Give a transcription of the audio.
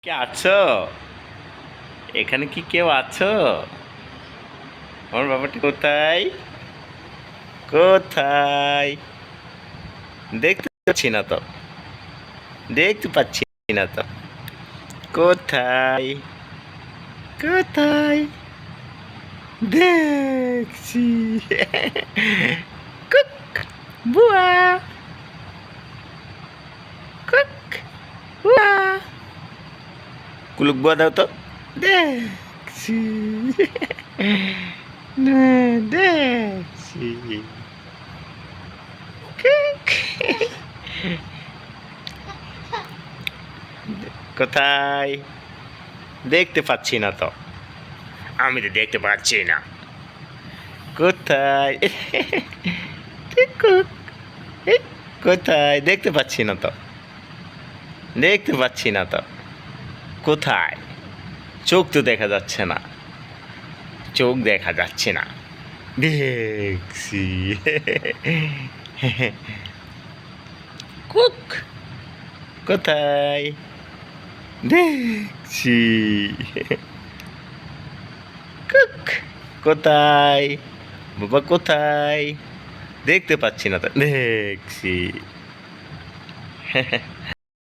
কে আছো? এখানে কি কেউ আছো? আমার বাবাটি কোথায়? কোথায়? দেখতে পাচ্ছি না তো। দেখতে পাচ্ছি না তো। কোথায়? কোথায়? দেখছি। কুক, বুয়া, কুক, বুয়া। কুলুক বুয়া দাও তো। দেখছি। না, দেখছি। কুক। কোথায়? দেখতে পাচ্ছি না তো। আমি তো দেখতে পাচ্ছি না। কোথায়? কুক। কোথায়? দেখতে পাচ্ছি না তো। দেখতে পাচ্ছি না তো। কোথায়? চোখ তো দেখা যাচ্ছে না। চোখ দেখা যাচ্ছে না। দেখছি। কুক। কোথায়? দেখছি। কুক। কোথায়? বাবা কোথায়? দেখতে পাচ্ছি না তো। দেখছি।